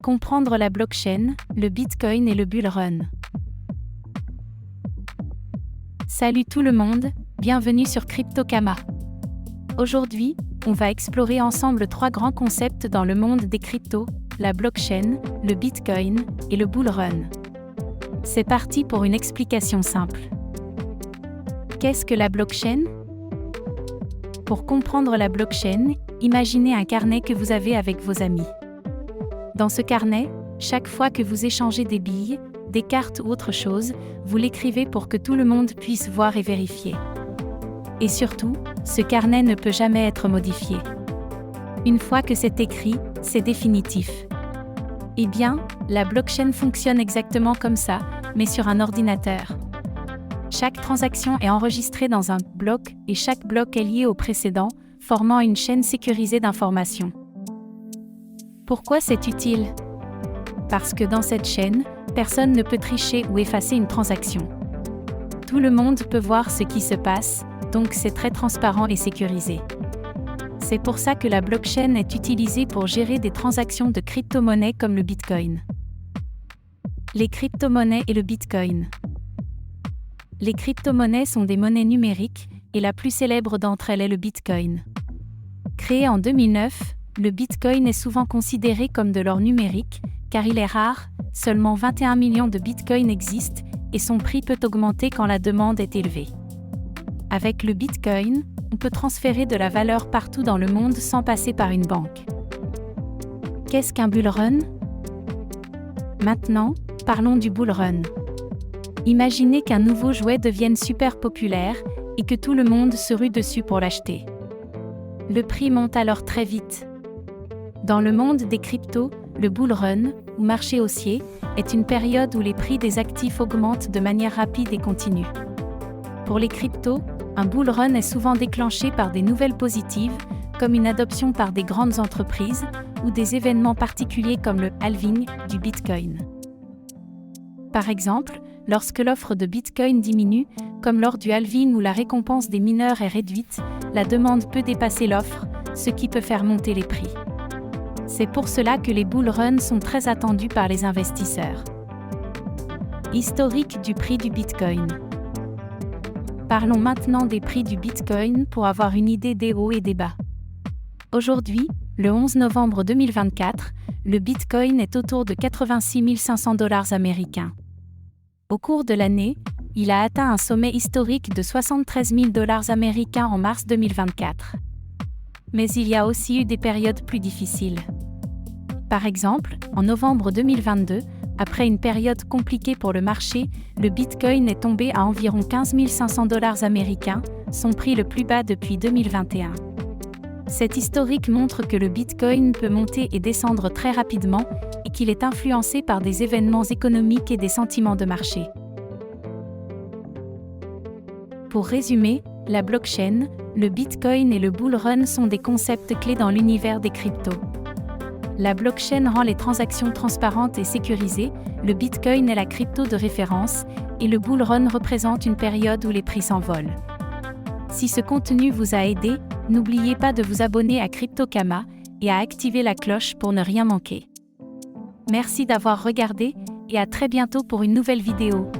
Comprendre la blockchain, le Bitcoin et le bull run. Salut tout le monde, bienvenue sur Cryptokama. Aujourd'hui, on va explorer ensemble 3 grands concepts dans le monde des cryptos, la blockchain, le Bitcoin et le bull run. C'est parti pour une explication simple. Qu'est-ce que la blockchain ? Pour comprendre la blockchain, imaginez un carnet que vous avez avec vos amis. Dans ce carnet, chaque fois que vous échangez des billes, des cartes ou autre chose, vous l'écrivez pour que tout le monde puisse voir et vérifier. Et surtout, ce carnet ne peut jamais être modifié. Une fois que c'est écrit, c'est définitif. Eh bien, la blockchain fonctionne exactement comme ça, mais sur un ordinateur. Chaque transaction est enregistrée dans un bloc et chaque bloc est lié au précédent, formant une chaîne sécurisée d'informations. Pourquoi c'est utile ? Parce que dans cette chaîne, personne ne peut tricher ou effacer une transaction. Tout le monde peut voir ce qui se passe, donc c'est très transparent et sécurisé. C'est pour ça que la blockchain est utilisée pour gérer des transactions de crypto-monnaies comme le Bitcoin. Les crypto-monnaies et le Bitcoin. Les crypto-monnaies sont des monnaies numériques, et la plus célèbre d'entre elles est le Bitcoin. Créé en 2009, le Bitcoin est souvent considéré comme de l'or numérique, car il est rare, seulement 21 millions de Bitcoin existent, et son prix peut augmenter quand la demande est élevée. Avec le Bitcoin, on peut transférer de la valeur partout dans le monde sans passer par une banque. Qu'est-ce qu'un bull run ? Maintenant, parlons du bull run. Imaginez qu'un nouveau jouet devienne super populaire, et que tout le monde se rue dessus pour l'acheter. Le prix monte alors très vite. Dans le monde des cryptos, le bull run, ou marché haussier, est une période où les prix des actifs augmentent de manière rapide et continue. Pour les cryptos, un bull run est souvent déclenché par des nouvelles positives, comme une adoption par des grandes entreprises, ou des événements particuliers comme le halving du Bitcoin. Par exemple, lorsque l'offre de Bitcoin diminue, comme lors du halving où la récompense des mineurs est réduite, la demande peut dépasser l'offre, ce qui peut faire monter les prix. C'est pour cela que les bull runs sont très attendus par les investisseurs. Historique du prix du Bitcoin. Parlons maintenant des prix du Bitcoin pour avoir une idée des hauts et des bas. Aujourd'hui, le 11 novembre 2024, le Bitcoin est autour de 86 500 $ américains. Au cours de l'année, il a atteint un sommet historique de 73 000 $ américains en mars 2024. Mais il y a aussi eu des périodes plus difficiles. Par exemple, en novembre 2022, après une période compliquée pour le marché, le Bitcoin est tombé à environ 15 500 $ américains, son prix le plus bas depuis 2021. Cet historique montre que le Bitcoin peut monter et descendre très rapidement et qu'il est influencé par des événements économiques et des sentiments de marché. Pour résumer, la blockchain, le Bitcoin et le bull run sont des concepts clés dans l'univers des cryptos. La blockchain rend les transactions transparentes et sécurisées, le Bitcoin est la crypto de référence, et le bull run représente une période où les prix s'envolent. Si ce contenu vous a aidé, n'oubliez pas de vous abonner à Cryptokama et à activer la cloche pour ne rien manquer. Merci d'avoir regardé, et à très bientôt pour une nouvelle vidéo.